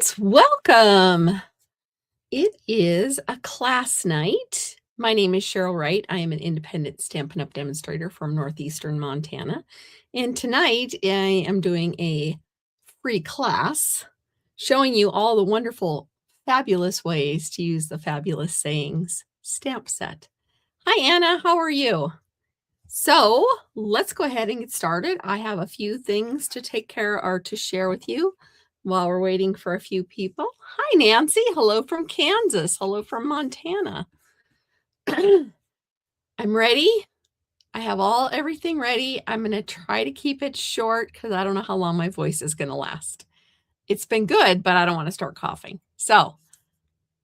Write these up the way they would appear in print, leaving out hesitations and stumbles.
Students, welcome. It is a class night. My name is Cheryl Wright. I am an independent Stampin' Up! Demonstrator from Northeastern Montana. And tonight I am doing a free class showing you all the wonderful, fabulous ways to use the Fabulous Sayings stamp set. Hi, Anna. How are you? So let's go ahead and get started. I have a few things to take care or to share with you while we're waiting for a few people. Hi, Nancy. Hello from Kansas. Hello from Montana. I'm ready. I have everything ready. I'm going to try to keep it short because I don't know how long my voice is going to last. It's been good, but I don't want to start coughing. So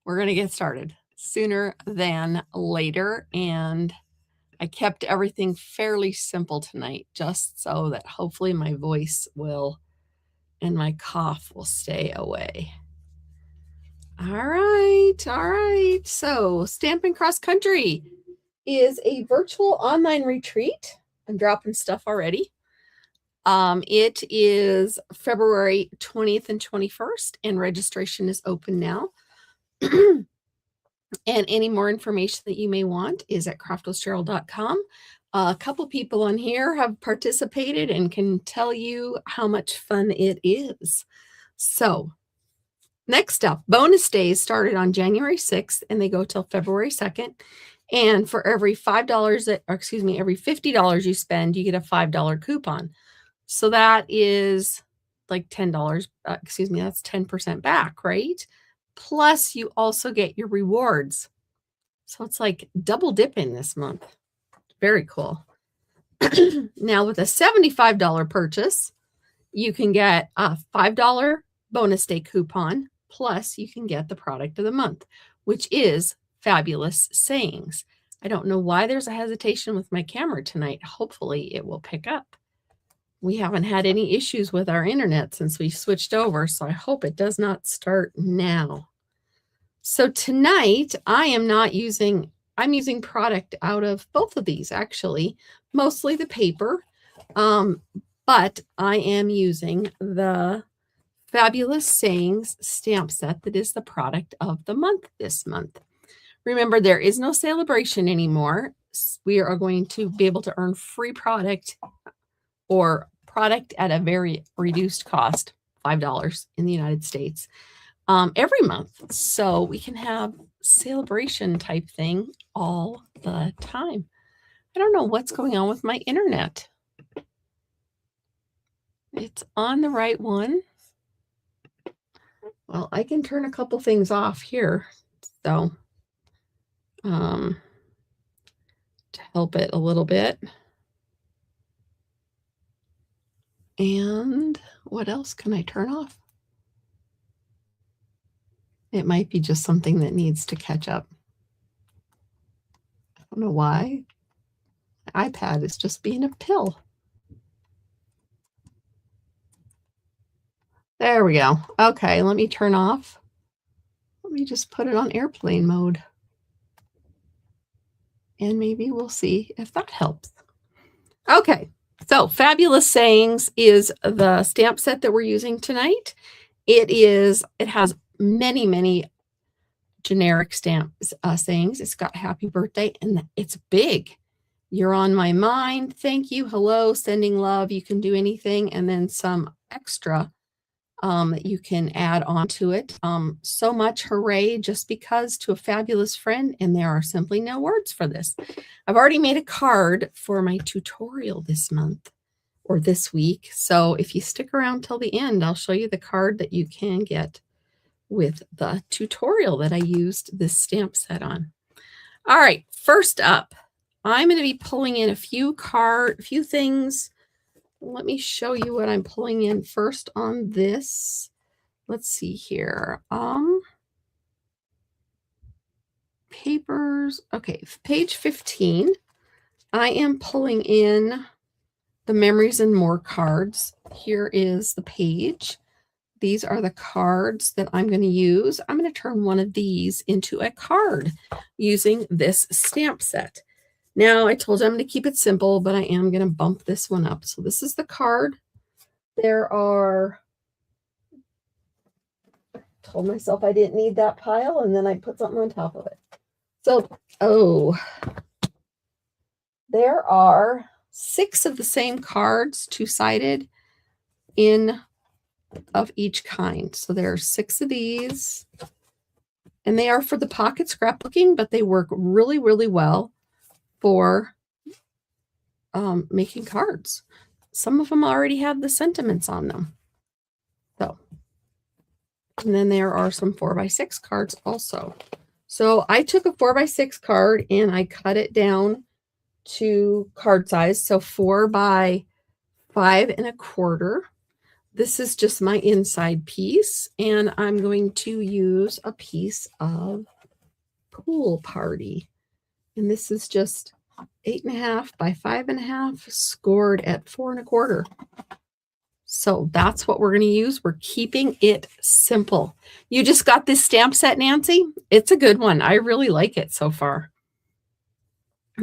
we're going to get started sooner than later. And I kept everything fairly simple tonight, just so that hopefully my voice will and my cough will stay away. All right. So Stampin' Cross Country is a virtual online retreat. I'm dropping stuff already. It is February 20th and 21st, and registration is open now. And any more information that you may want is at craftwithcheryl.com. A couple people on here have participated and can tell you how much fun it is. So next up, bonus days started on January 6th and they go till February 2nd. And for every every $50 you spend, you get a $5 coupon. So that is like $10, that's 10% back, right? Plus you also get your rewards. So it's like double dipping this month. Very cool. Now with a $75 purchase, you can get a $5 bonus day coupon, plus you can get the product of the month, which is Fabulous Sayings. I don't know why there's a hesitation with my camera tonight. Hopefully it will pick up. We haven't had any issues with our internet since we switched over, so I hope it does not start now. So tonight I'm using product out of both of these, actually, mostly the paper, but I am using the Fabulous Sayings stamp set that is the product of the month this month. Remember, there is no celebration anymore. We are going to be able to earn free product or product at a very reduced cost, $5 in the United States, every month. So we can have celebration type thing all the time. I don't know what's going on with my internet. It's on the right one. Well, I can turn a couple things off here. So to help it a little bit. And what else can I turn off? It might be just something that needs to catch up. I don't know why. My iPad is just being a pill. There we go. Okay, let me turn off. Let me just put it on airplane mode. And maybe we'll see if that helps. Okay, so Fabulous Sayings is the stamp set that we're using tonight. It has many generic stamps, sayings. It's got happy birthday, and it's big. You're on my mind. Thank you. Hello. Sending love. You can do anything. And then some extra that you can add on to it. So much hooray just because to a fabulous friend. And there are simply no words for this. I've already made a card for my tutorial this month or this week. So if you stick around till the end, I'll show you the card that you can get with the tutorial that I used this stamp set on. All right, first up, I'm going to be pulling in a few things. Let me show you what I'm pulling in first on this. Let's see here. Papers. Okay, page 15. I am pulling in the Memories and More cards. Here is the page. These are the cards that I'm going to use. I'm going to turn one of these into a card using this stamp set. Now, I told you I'm going to keep it simple, but I am going to bump this one up. So this is the card. There are Told myself I didn't need that pile, and then I put something on top of it. So, oh, there are 6 of the same cards, two-sided, of each kind. So there are 6 of these, and they are for the pocket scrapbooking, but they work really, really well for making cards. Some of them already have the sentiments on them. So, and then there are some 4x6 cards also. So I took a 4x6 card and I cut it down to card size. So 4 by 5 1/4. This is just my inside piece, and I'm going to use a piece of Pool Party. And this is just 8.5 by 5.5, scored at 4 1/4. So that's what we're going to use. We're keeping it simple. You just got this stamp set, Nancy? It's a good one. I really like it so far.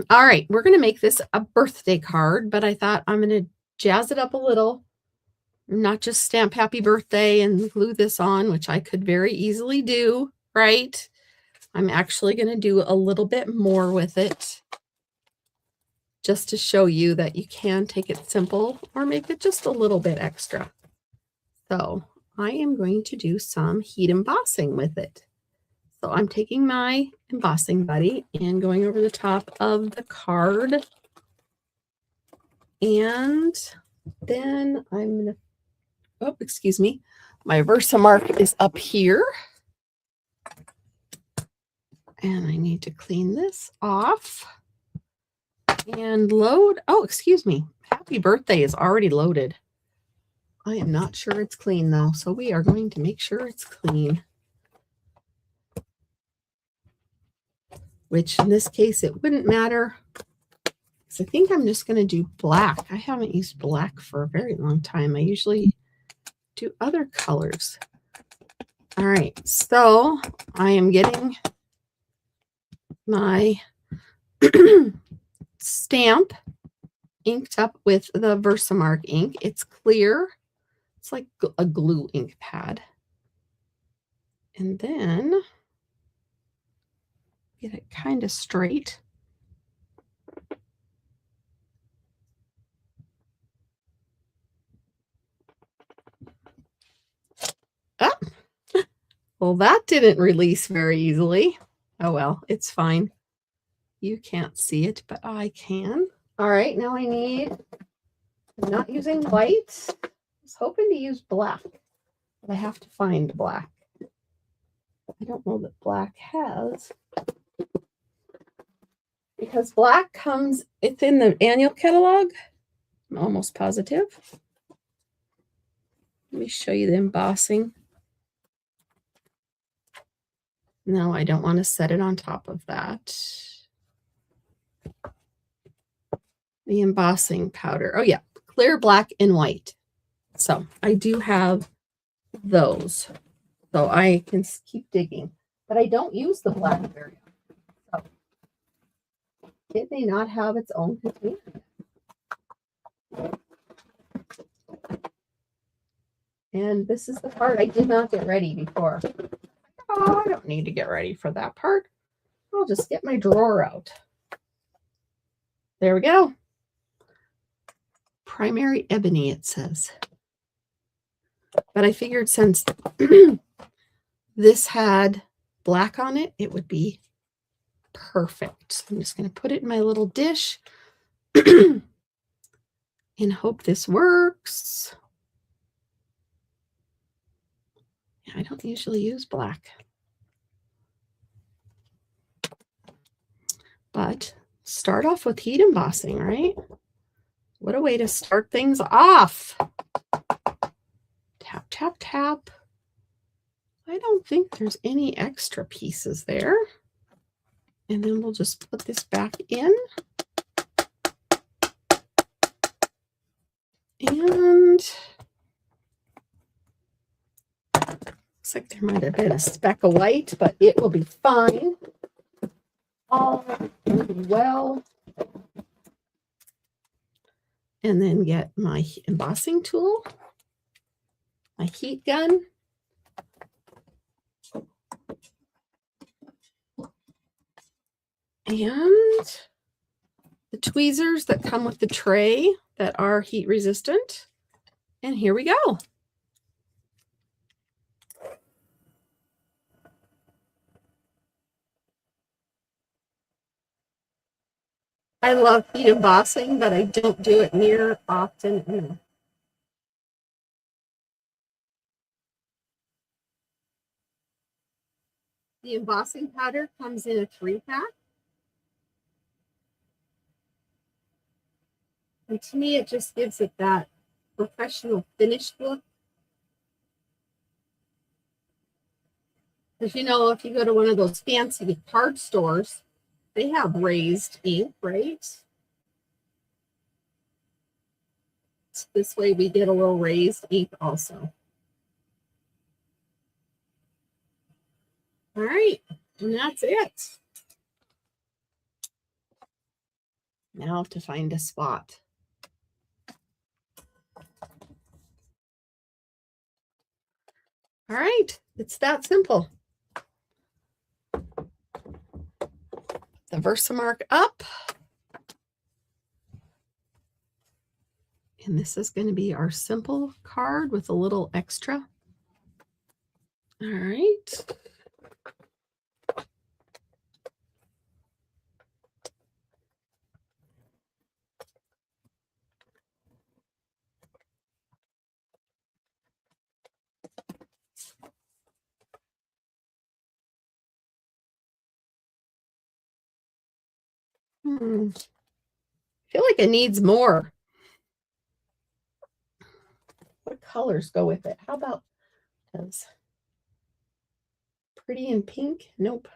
All right, we're going to make this a birthday card, but I thought I'm going to jazz it up a little, not just stamp happy birthday and glue this on, which I could very easily do, right? I'm actually going to do a little bit more with it, just to show you that you can take it simple or make it just a little bit extra. So I am going to do some heat embossing with it. So I'm taking my embossing buddy and going over the top of the card. And then I'm going to, oh, excuse me, my Versamark is up here. And I need to clean this off and load. Oh, excuse me. Happy birthday is already loaded. I am not sure it's clean though, so we are going to make sure it's clean. Which in this case, it wouldn't matter, because I think I'm just going to do black. I haven't used black for a very long time. I usually do other colors. All right, so I am getting my stamp inked up with the Versamark ink. It's clear. It's like a glue ink pad. And then get it kind of straight. Ah, well, that didn't release very easily. Oh, well, it's fine. You can't see it, but I can. All right, now I need, I'm not using white. I was hoping to use black, but I have to find black. I don't know that black has, because black comes, it's in the annual catalog. I'm almost positive. Let me show you the embossing. No, I don't want to set it on top of that. The embossing powder. Oh yeah, clear, black, and white. So I do have those. So I can keep digging. But I don't use the black very often. So it may not have its own container. And this is the part I did not get ready before. Oh, I don't need to get ready for that part. I'll just get my drawer out. There we go. Primary ebony, it says. But I figured since this had black on it, it would be perfect. So I'm just going to put it in my little dish and hope this works. I don't usually use black. But start off with heat embossing, right? What a way to start things off. Tap, tap, tap. I don't think there's any extra pieces there. And then we'll just put this back in. And looks like there might have been a speck of white, but it will be fine. All well. And then get my embossing tool, my heat gun, And the tweezers that come with the tray that are heat resistant. And here we go. I love heat embossing, but I don't do it near often. The embossing powder comes in a 3-pack. And to me, it just gives it that professional finished look. Because, you know, if you go to one of those fancy card stores, they have raised ink, right? So this way we get a little raised ink also. All right, and that's it. Now to find a spot. All right, it's that simple. The Versamark up. And this is going to be our simple card with a little extra. All right. I feel like it needs more. What colors go with it? How about those? Pretty and pink? Nope.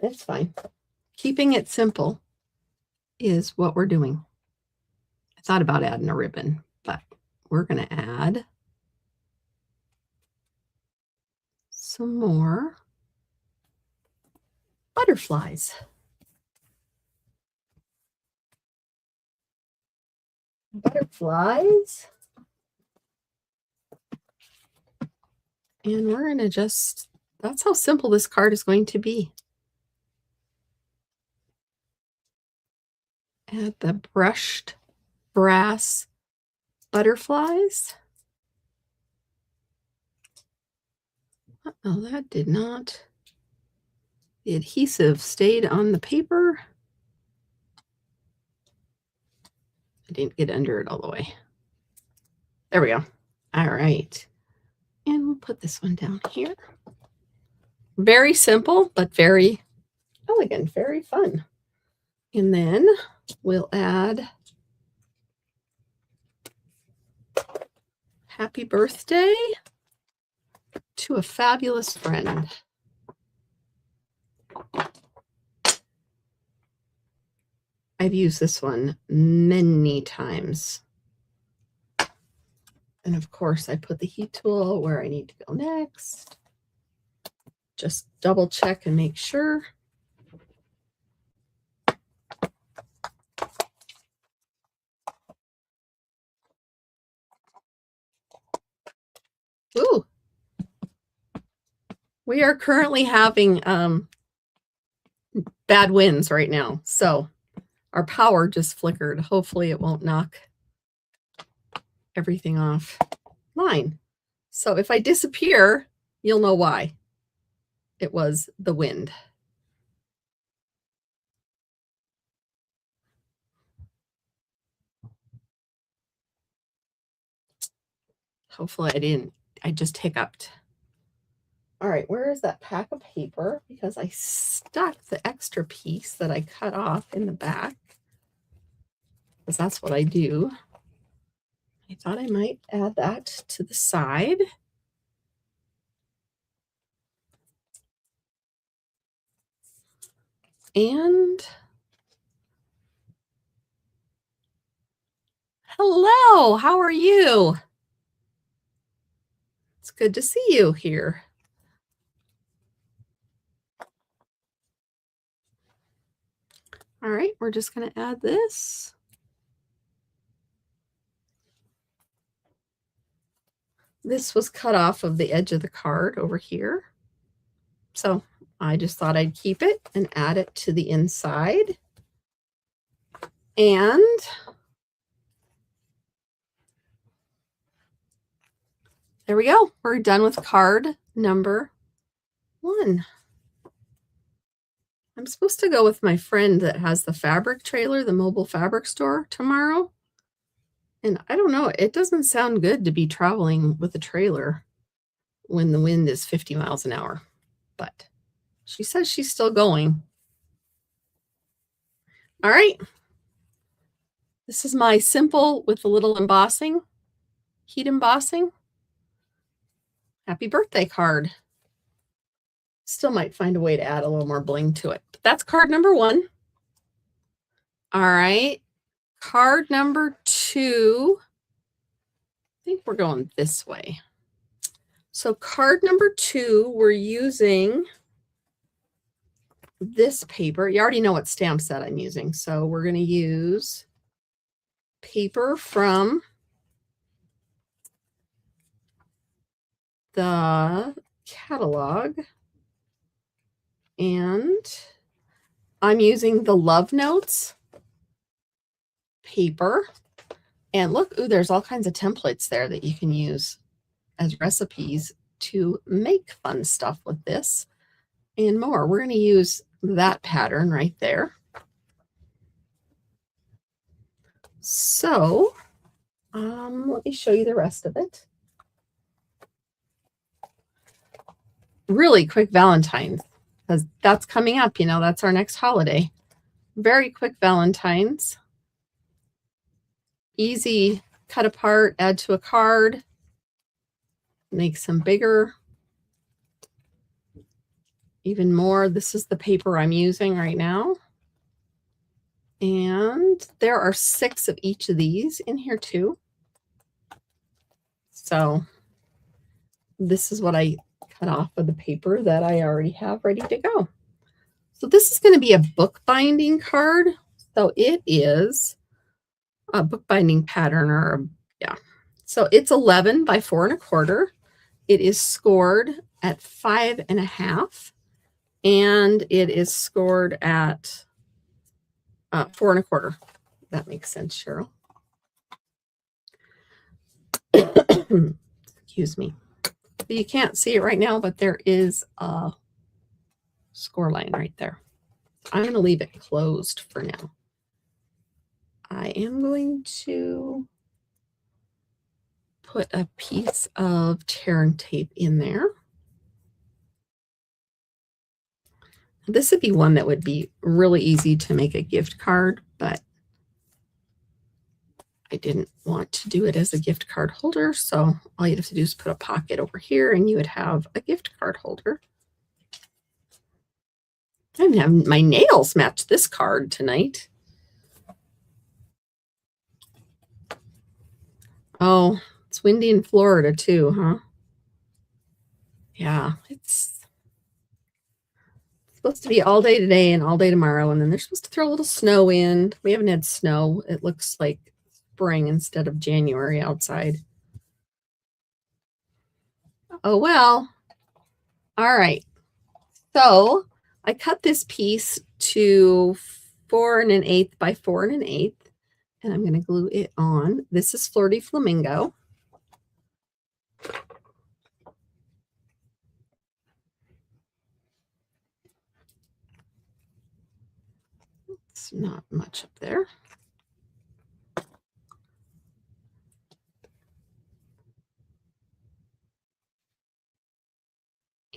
That's fine. Keeping it simple is what we're doing. I thought about adding a ribbon, but we're going to add some more butterflies. Butterflies. And we're going to just, that's how simple this card is going to be. Add the brushed brass butterflies. Oh, that did not. The adhesive stayed on the paper. I didn't get under it all the way. There we go. All right. And we'll put this one down here. Very simple, but very elegant, very fun. And then we'll add happy birthday to a fabulous friend. I've used this one many times. And of course, I put the heat tool where I need to go next. Just double check and make sure. Ooh. We are currently having bad winds right now. So our power just flickered. Hopefully it won't knock everything off line. So if I disappear, you'll know why. It was the wind. Hopefully I didn't. I just hiccuped. All right, where is that pack of paper? Because I stuck the extra piece that I cut off in the back. Because that's what I do. I thought I might add that to the side. And hello, how are you? It's good to see you here. All right, we're just going to add this. This was cut off of the edge of the card over here. So I just thought I'd keep it and add it to the inside. And there we go. We're done with card number 1. I'm supposed to go with my friend that has the fabric trailer, the mobile fabric store, tomorrow. And I don't know, it doesn't sound good to be traveling with a trailer when the wind is 50 miles an hour. But she says she's still going. All right. This is my simple with a little embossing, heat embossing. Happy birthday card. Still might find a way to add a little more bling to it. But that's card number 1. All right. Card number 2. I think we're going this way. So card number 2, we're using this paper. You already know what stamp set I'm using. So we're going to use paper from the catalog. And I'm using the Love Notes paper. And look, ooh, there's all kinds of templates there that you can use as recipes to make fun stuff with this and more. We're going to use that pattern right there. So let me show you the rest of it. Really quick Valentine's, because that's coming up, you know, that's our next holiday. Very quick Valentine's. Easy cut apart, add to a card, make some bigger, even more. This is the paper I'm using right now. And there are 6 of each of these in here too. So this is what I cut off of the paper that I already have ready to go. So this is going to be a bookbinding card. So it is a bookbinding pattern, or yeah. So it's 11 by 4 1/4. It is scored at 5 1/2, and it is scored at 4 1/4. That makes sense, Cheryl. Excuse me. You can't see it right now, but there is a score line right there. I'm going to leave it closed for now. I am going to put a piece of tear and tape in there. This would be one that would be really easy to make a gift card, but I didn't want to do it as a gift card holder. So all you have to do is put a pocket over here and you would have a gift card holder. I even have my nails match this card tonight. Oh, it's windy in Florida too, huh? Yeah, it's supposed to be all day today and all day tomorrow, and then they're supposed to throw a little snow in. We haven't had snow. It looks like spring instead of January outside. Oh, well. All right. So I cut this piece to 4 1/8 by 4 1/8, and I'm going to glue it on. This is Flirty Flamingo. It's not much up there.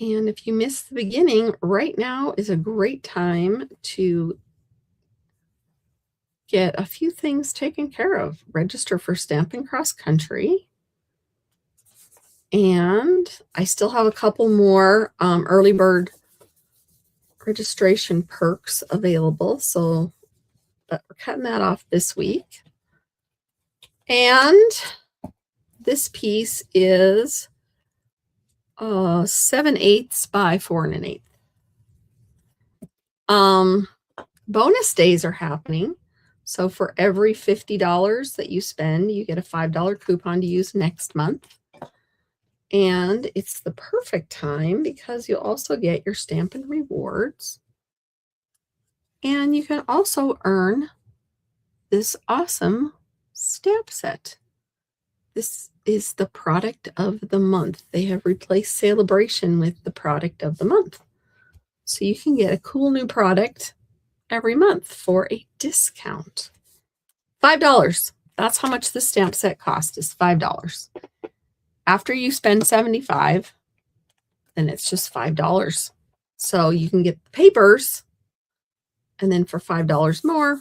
And if you missed the beginning, right now is a great time to get a few things taken care of. Register for Stampin' Cross Country. And I still have a couple more early bird registration perks available. So but we're cutting that off this week. And this piece is 7/8 by 4 1/8. Bonus days are happening. So for every $50 that you spend, you get a $5 coupon to use next month. And it's the perfect time because you'll also get your Stampin' Rewards. And you can also earn this awesome stamp set. This is the product of the month. They have replaced Celebration with the product of the month. So you can get a cool new product every month for a discount. $5. That's how much the stamp set cost, is $5. After you spend $75, then it's just $5. So you can get the papers, and then for $5 more,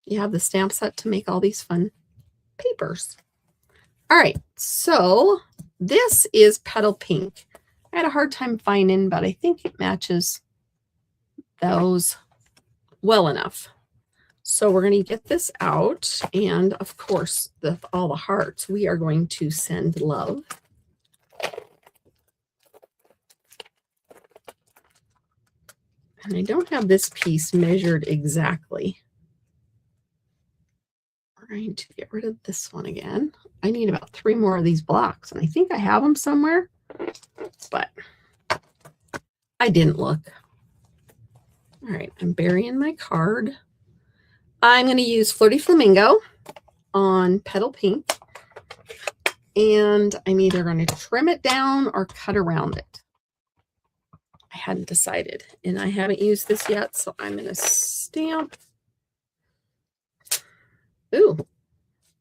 you have the stamp set to make all these fun papers. All right, so this is Petal Pink. I had a hard time finding, but I think it matches those well enough. So we're going to get this out, and of course, all the hearts, we are going to send love. And I don't have this piece measured exactly. We're going to get rid of this one again. I need about 3 more of these blocks, and I think I have them somewhere, but I didn't look. All right, I'm burying my card. I'm going to use Flirty Flamingo on Petal Pink, and I'm either going to trim it down or cut around it. I hadn't decided, and I haven't used this yet, so I'm going to stamp. Ooh,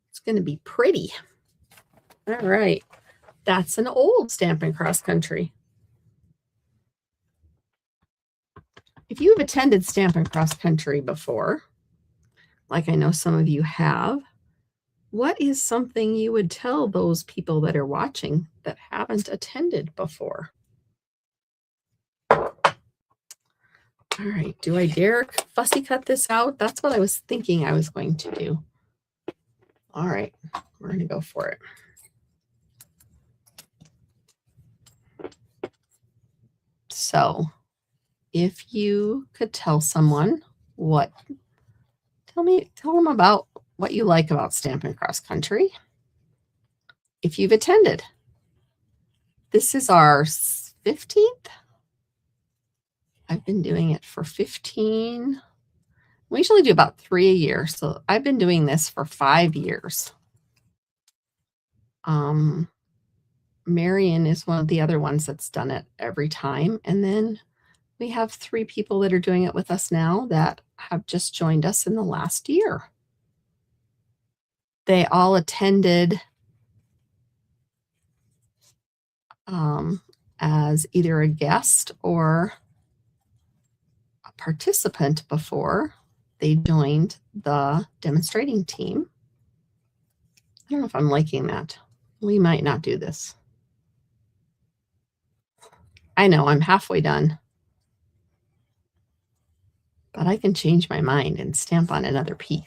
it's going to be pretty. All right, that's an old Stampin' Cross Country. If you have attended Stampin' Cross Country before, like I know some of you have, what is something you would tell those people that are watching that haven't attended before? All right, do I dare fussy cut this out? That's what I was thinking I was going to do. All right, we're going to go for it. So if you could tell someone tell them about what you like about Stampin' Cross Country. If you've attended, this is our 15th. I've been doing it for 15. We usually do about 3 a year. So I've been doing this for 5 years. Marion is one of the other ones that's done it every time. And then we have 3 people that are doing it with us now that have just joined us in the last year. They all attended as either a guest or a participant before they joined the demonstrating team. I don't know if I'm liking that. We might not do this. I know I'm halfway done, but I can change my mind and stamp on another piece.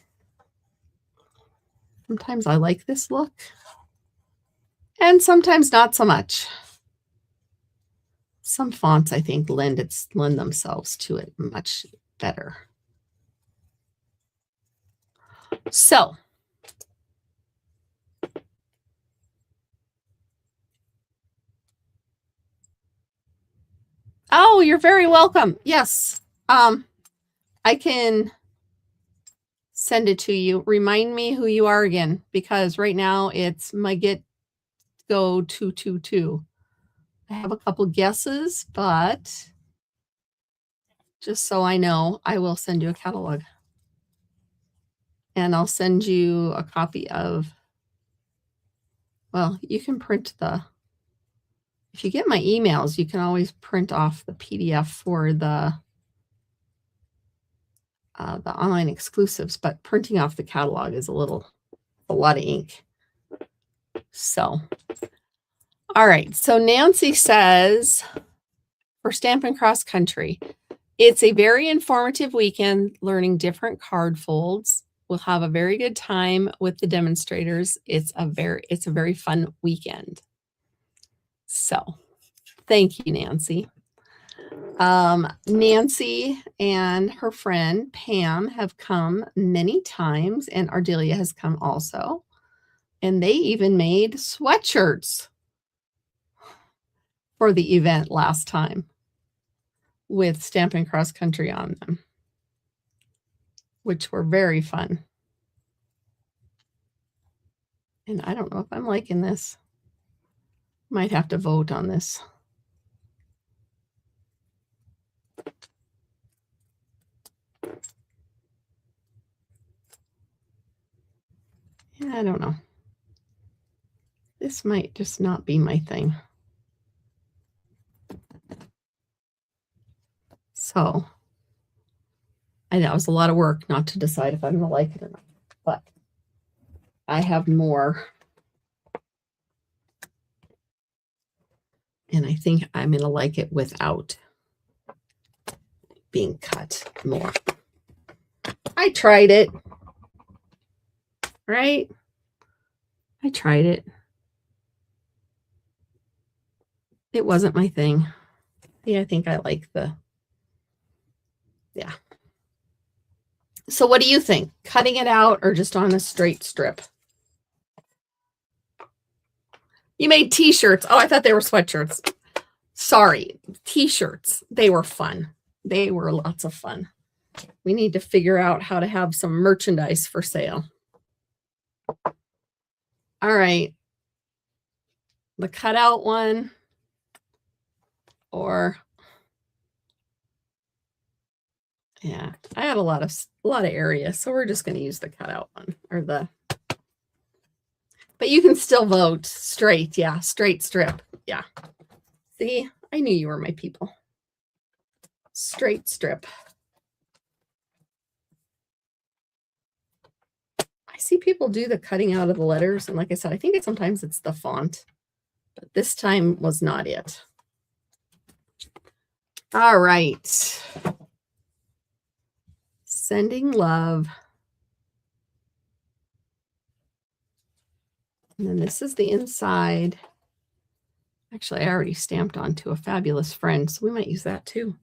Sometimes I like this look, and sometimes not so much. Some fonts, I think, lend themselves to it much better. So oh, you're very welcome. Yes, I can send it to you. Remind me who you are again, because right now it's my Get Go 222. I have a couple guesses, but just so I know, I will send you a catalog. And I'll send you a copy of, well, you can print if you get my emails, you can always print off the PDF for the online exclusives, but printing off the catalog is a lot of ink. So, all right. So Nancy says, for Stampin' Cross Country, it's a very informative weekend learning different card folds. We'll have a very good time with the demonstrators. It's a very fun weekend. So thank you, Nancy. Nancy and her friend Pam have come many times, and Ardelia has come also. And they even made sweatshirts for the event last time with Stampin' Cross Country on them, which were very fun. And I don't know if I'm liking this. Might have to vote on this. I don't know. This might just not be my thing. So I know it was a lot of work not to decide if I'm going to like it or not, but I have more. And I think I'm going to like it without being cut more. I tried it. Right? I tried it. It wasn't my thing. Yeah, I think I like the, yeah. So what do you think? Cutting it out or just on a straight strip? You made t-shirts. Oh, I thought they were sweatshirts. Sorry, t-shirts. They were fun. They were lots of fun. We need to figure out how to have some merchandise for sale. All right. The cutout one or yeah, I have a lot of area, so we're just going to use the cutout one or the. But you can still vote straight. Yeah, straight strip. Yeah. See, I knew you were my people. Straight strip. I see people do the cutting out of the letters. And like I said, I think sometimes it's the font. But this time was not it. All right. Sending love. And then this is the inside. Actually, I already stamped onto a fabulous friend, so we might use that too.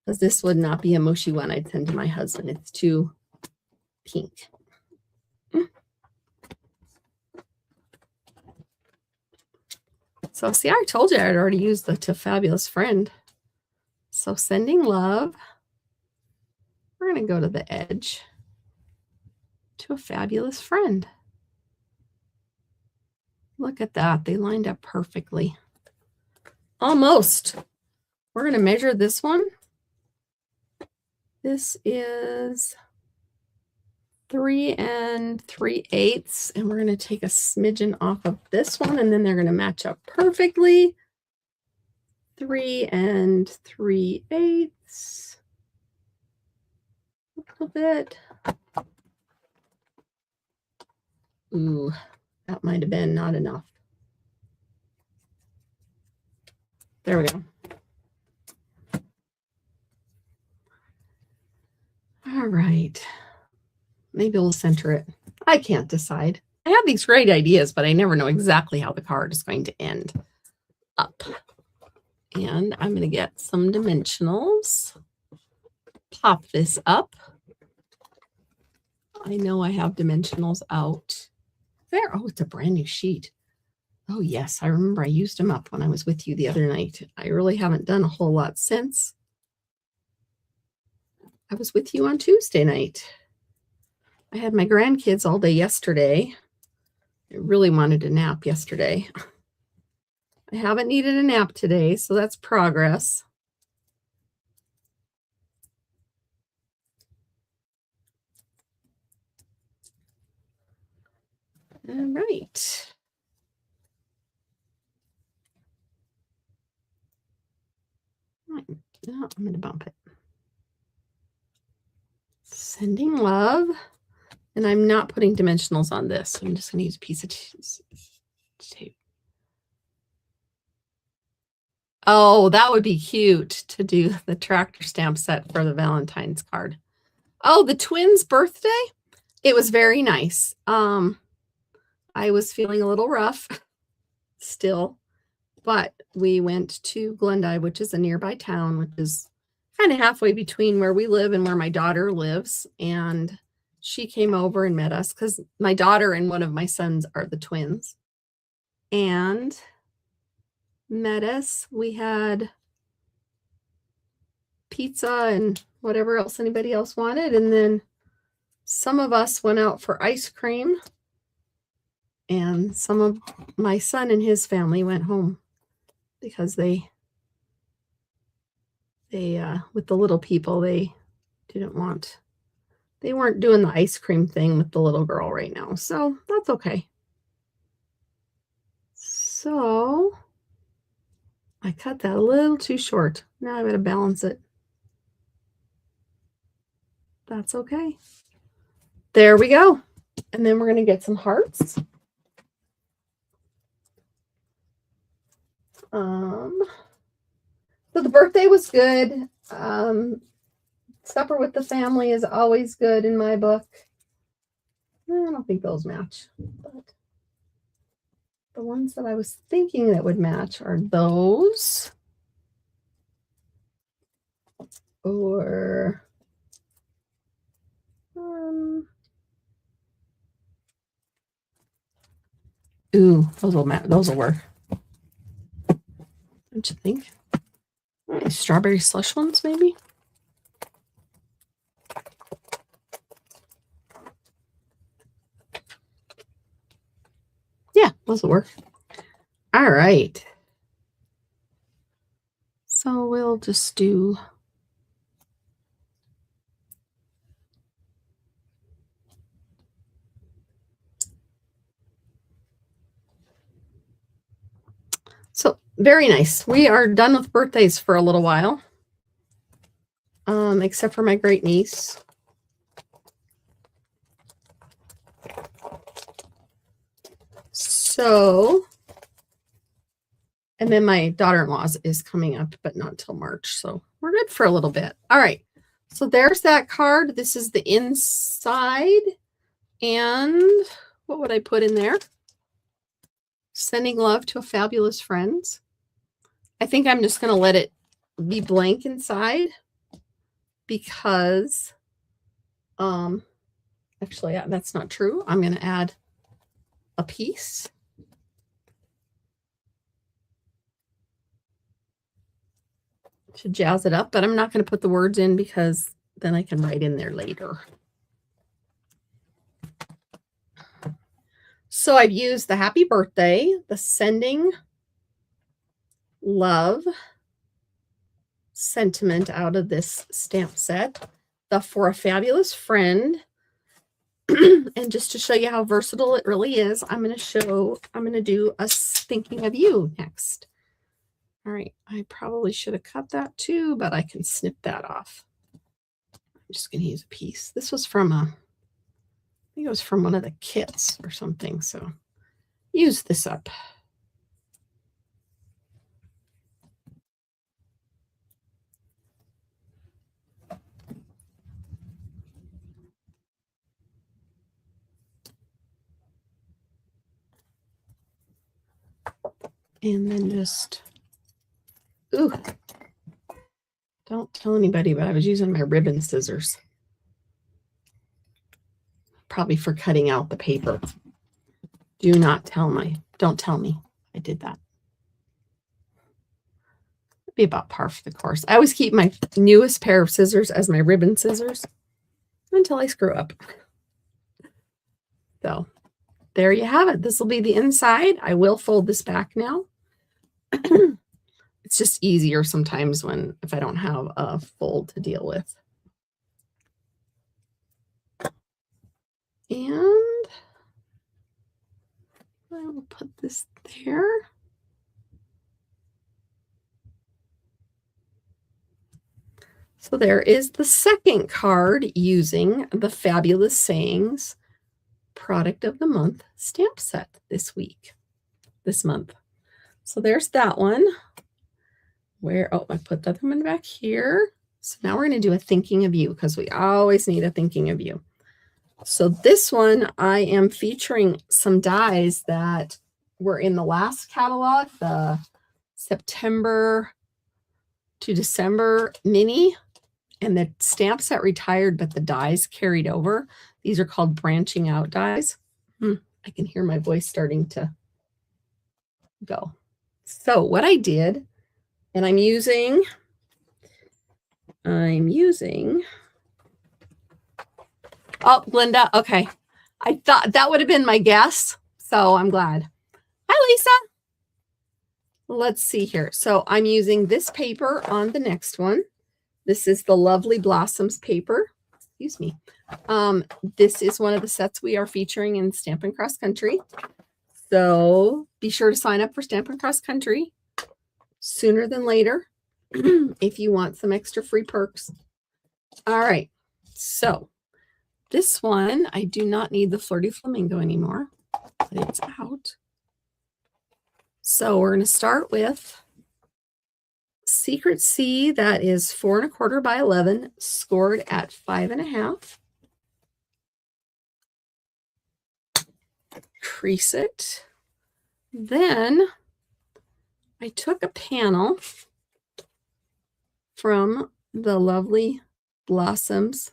Because this would not be a mushy one I'd send to my husband. It's too pink. So see, I told you I'd already used the To Fabulous Friend. So sending love. We're going to go to the edge. To a fabulous friend. Look at that. They lined up perfectly. Almost. We're going to measure this one. This is 3 3/8, and we're going to take a smidgen off of this one, and then they're going to match up perfectly. 3 3/8. A little bit. Ooh, that might have been not enough. There we go. All right. Maybe we'll center it. I can't decide. I have these great ideas, but I never know exactly how the card is going to end up. And I'm going to get some dimensionals. Pop this up. I know I have dimensionals out there. Oh, it's a brand new sheet. Oh, yes. I remember I used them up when I was with you the other night. I really haven't done a whole lot since. I was with you on Tuesday night. I had my grandkids all day yesterday. I really wanted a nap yesterday. I haven't needed a nap today, so that's progress. All right. No, I'm going to bump it. Sending love. And I'm not putting dimensionals on this. I'm just going to use a piece of tape. Oh, that would be cute to do the tractor stamp set for the Valentine's card. Oh, the twins' birthday? It was very nice. I was feeling a little rough still, but we went to Glendive, which is a nearby town, which is kind of halfway between where we live and where my daughter lives. And she came over and met us because my daughter and one of my sons are the twins. and met us. We had pizza and whatever else anybody else wanted. And then some of us went out for ice cream. And some of my son and his family went home because they with the little people, they weren't doing the ice cream thing with the little girl right now. So that's okay. So I cut that a little too short. Now I gotta balance it. That's okay. There we go. And then we're gonna get some hearts. So the birthday was good. Supper with the family is always good in my book. I don't think those match, but the ones that I was thinking that would match are those. Or ooh, those will work. Don't you think? Strawberry slush ones, maybe? Yeah, those will work. All right. So we'll just do so very nice. We are done with birthdays for a little while. Except for my great niece. So, and then my daughter-in-law's is coming up, but not till March. So we're good for a little bit. All right. So there's that card. This is the inside. And what would I put in there? Sending love to a fabulous friends. I think I'm just going to let it be blank inside because, actually, that's not true. I'm going to add a piece. To jazz it up, but I'm not going to put the words in because then I can write in there later. So I've used the happy birthday, the sending love sentiment out of this stamp set, the for a fabulous friend. And just to show you how versatile it really is, I'm going to do a thinking of you next. All right, I probably should have cut that too, but I can snip that off. I'm just going to use a piece. This was from I think it was from one of the kits or something, so use this up. And then just, ooh, don't tell anybody, but I was using my ribbon scissors. Probably for cutting out the paper. Don't tell me I did that. It'd be about par for the course. I always keep my newest pair of scissors as my ribbon scissors until I screw up. So there you have it. This will be the inside. I will fold this back now. It's just easier sometimes if I don't have a fold to deal with. And I will put this there. So there is the second card using the Fabulous Sayings Product of the Month stamp set this month. So there's that one. I put that one back here. So now we're going to do a thinking of you because we always need a thinking of you. So this one, I am featuring some dies that were in the last catalog, the September to December mini, and the stamp set retired, but the dies carried over. These are called branching out dies. I can hear my voice starting to go. So what I did, and I'm using, oh, Glinda, okay. I thought that would have been my guess, so I'm glad. Hi, Lisa. Let's see here. So I'm using this paper on the next one. This is the Lovely Blossoms paper. Excuse me. This is one of the sets we are featuring in Stampin' Cross Country. So be sure to sign up for Stampin' Cross Country sooner than later if you want some extra free perks. All right. So this one, I do not need the Flirty Flamingo anymore, but it's out. So we're going to start with Secret C, that is 4 1/4 by 11, scored at 5 1/2. Crease it. Then I took a panel from the Lovely Blossoms,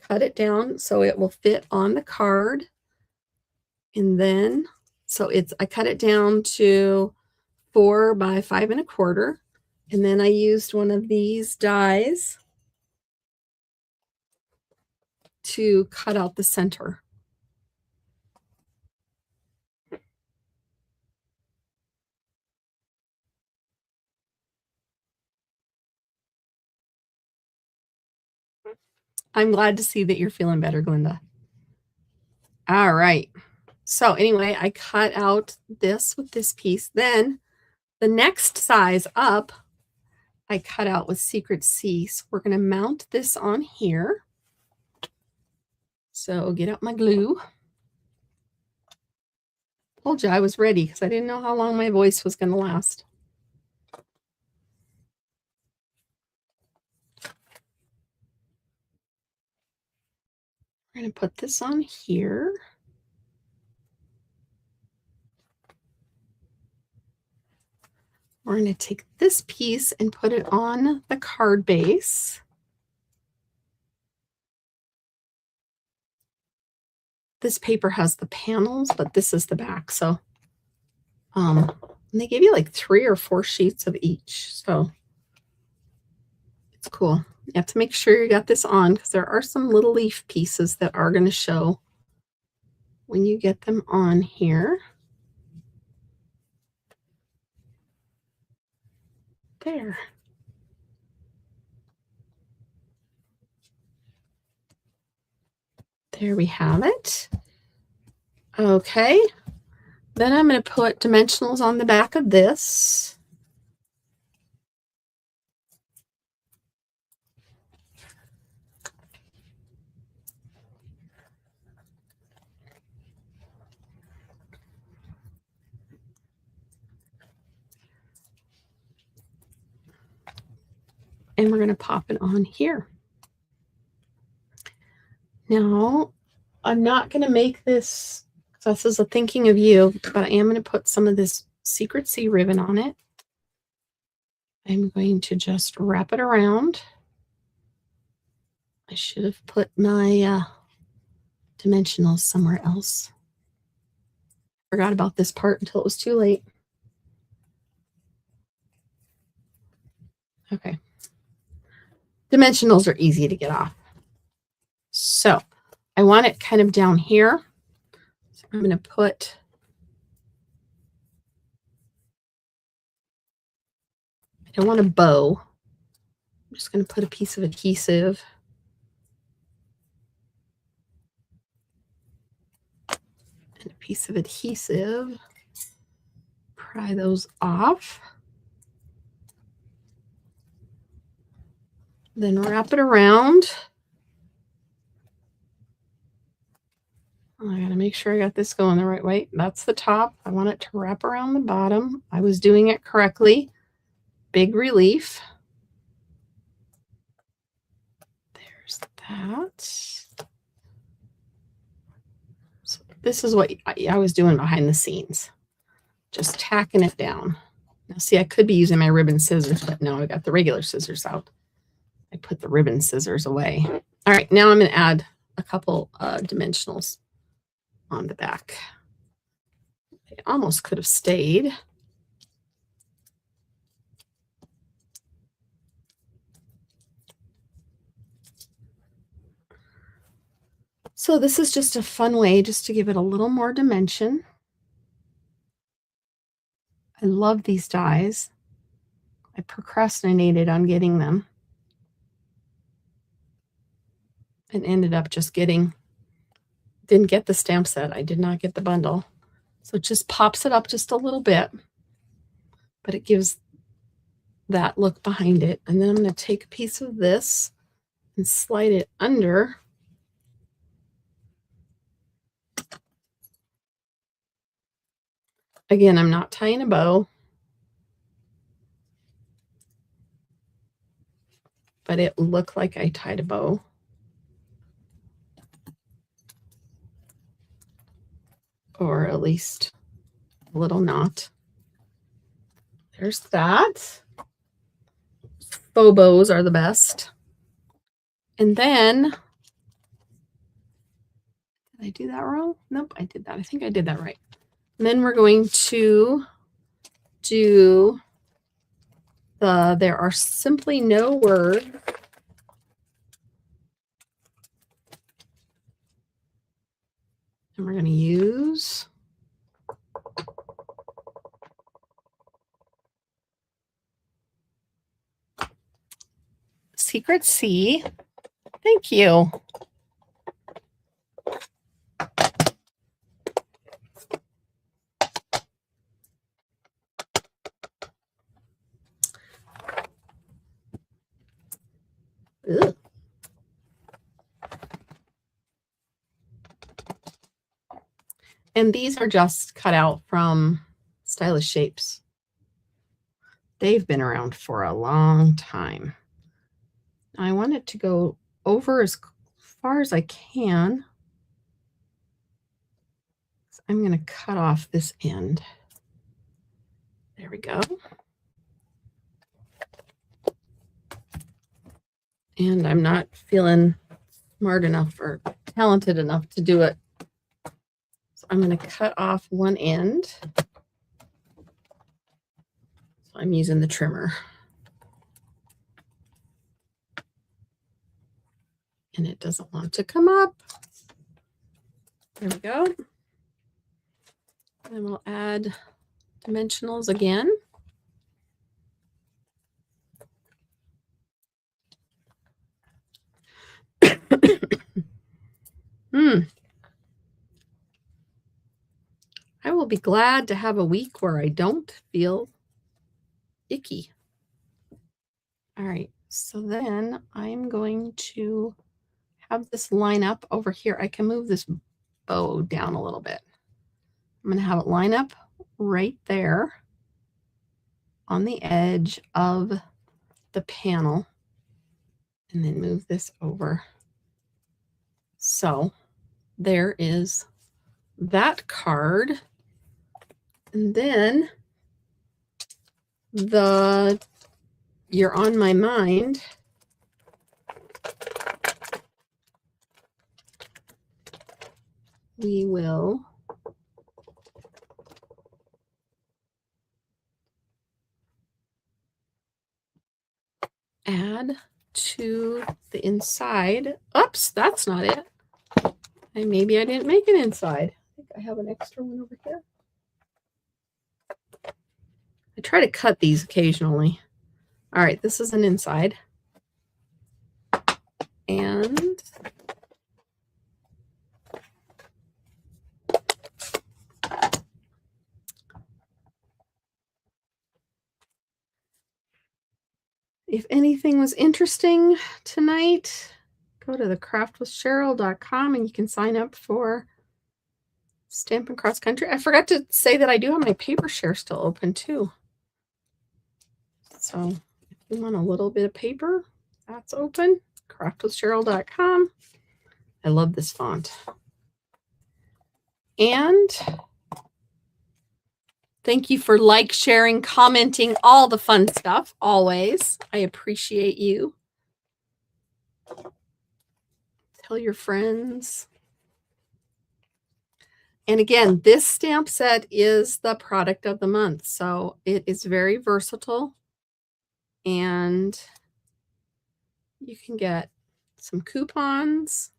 cut it down so it will fit on the card, and then I cut it down to 4 by 5 1/4, and then I used one of these dies to cut out the center. I'm glad to see that you're feeling better, Glinda. All right. So anyway, I cut out this with this piece. Then the next size up, I cut out with Secret C. So we're going to mount this on here. So get out my glue. Told you I was ready because I didn't know how long my voice was going to last. We're going to put this on here. We're going to take this piece and put it on the card base. This paper has the panels, but this is the back. So and they give you like 3 or 4 sheets of each. So it's cool. You have to make sure you got this on because there are some little leaf pieces that are going to show when you get them on here. There. There we have it. Okay. Then I'm going to put dimensionals on the back of this. And we're going to pop it on here. Now, I'm not going to make this, this is a thinking of you, but I am going to put some of this Secret C ribbon on it. I'm going to just wrap it around. I should have put my dimensionals somewhere else. Forgot about this part until it was too late. Okay. Dimensionals are easy to get off. So I want it kind of down here. So I'm going to put I don't want a bow. I'm just going to put a piece of adhesive. And a piece of adhesive. Pry those off. Then wrap it around. I gotta make sure I got this going the right way. That's the top. I want it to wrap around the bottom. I was doing it correctly. Big relief. There's that. So this is what I was doing behind the scenes. Just tacking it down. Now see, I could be using my ribbon scissors, but no, I got the regular scissors out. I put the ribbon scissors away. All right, now I'm going to add a couple dimensionals on the back. It almost could have stayed. So this is just a fun way just to give it a little more dimension. I love these dies. I procrastinated on getting them and ended up just didn't get the stamp set. I did not get the bundle. So it just pops it up just a little bit, but it gives that look behind it. And then I'm going to take a piece of this and slide it under. Again, I'm not tying a bow, but it looked like I tied a bow. Or at least a little knot. There's that. Faux bows are the best. And then, did I do that wrong? Nope, I did that. I think I did that right. And then we're going to do there are simply no words. And we're going to use Secret C. Thank you. Ugh. And these are just cut out from Stylish Shapes. They've been around for a long time. I want it to go over as far as I can. So I'm going to cut off this end. There we go. And I'm not feeling smart enough or talented enough to do it. So I'm going to cut off one end. So I'm using the trimmer. And it doesn't want to come up. There we go. And we'll add dimensionals again. I will be glad to have a week where I don't feel icky. All right, so then I'm going to have this line up over here. I can move this bow down a little bit. I'm going to have it line up right there on the edge of the panel and then move this over. So there is that card. And then You're on My Mind. We will add to the inside. Oops, that's not it. And maybe I didn't make an inside. I think I have an extra one over here. I try to cut these occasionally. All right, this is an inside. And if anything was interesting tonight, go to thecraftwithcheryl.com and you can sign up for Stampin' Cross Country. I forgot to say that I do have my paper share still open too. So if you want a little bit of paper, that's open. Craftwithcheryl.com. I love this font. And thank you for sharing, commenting, all the fun stuff, always. I appreciate you. Tell your friends. And again, this stamp set is the product of the month, so it is very versatile, and you can get some coupons,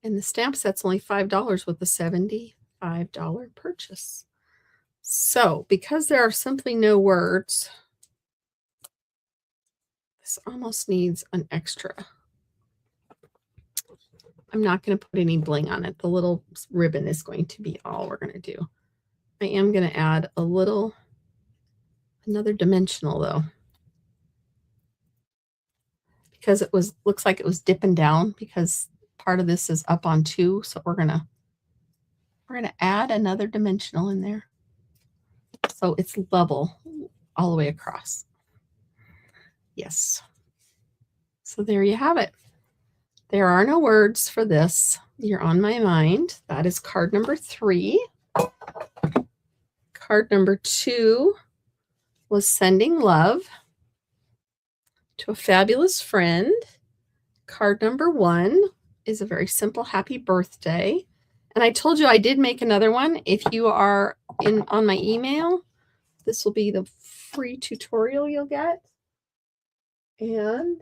and the stamp set's only $5 with a $75 purchase. So, because there are simply no words, this almost needs an extra. I'm not going to put any bling on it. The little ribbon is going to be all we're going to do. I am going to add another dimensional though, because it looks like it was dipping down because part of this is up on 2. So we're going to add another dimensional in there. So it's level all the way across. Yes. So there you have it. There are no words for this. You're on my mind. That is card number 3. Card number 2 was sending love to a fabulous friend. Card number 1 is a very simple happy birthday. And I told you I did make another one. If you are on my email, this will be the free tutorial you'll get. And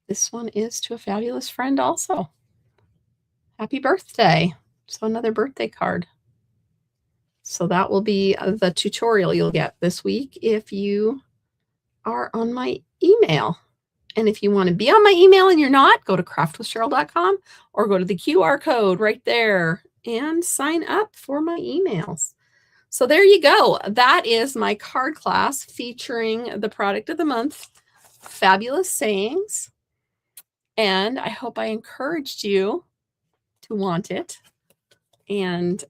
this one is to a fabulous friend also. Happy birthday. So another birthday card. So that will be the tutorial you'll get this week if you are on my email. And if you want to be on my email and you're not, go to craftwithcheryl.com or go to the QR code right there and sign up for my emails. So there you go. That is my card class featuring the product of the month, Fabulous Sayings. And I hope I encouraged you to want it. And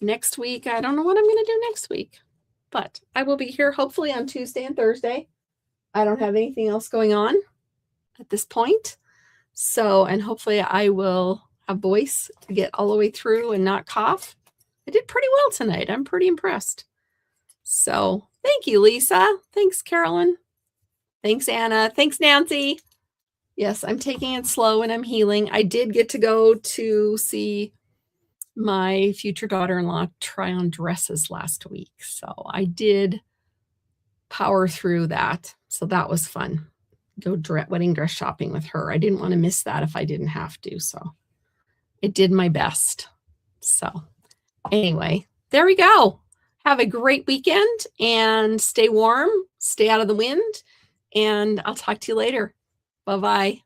next week, I don't know what I'm going to do next week, but I will be here hopefully on Tuesday and Thursday. I don't have anything else going on at this point. So, and hopefully I will have voice to get all the way through and not cough. I did pretty well tonight. I'm pretty impressed. So thank you, Lisa. Thanks, Carolyn. Thanks, Anna. Thanks, Nancy. Yes, I'm taking it slow and I'm healing. I did get to go to see my future daughter-in-law try on dresses last week. So I did power through that. So that was fun. Go wedding dress shopping with her. I didn't want to miss that if I didn't have to. So I did my best. So anyway, there we go. Have a great weekend and stay warm, stay out of the wind, and I'll talk to you later. Bye-bye.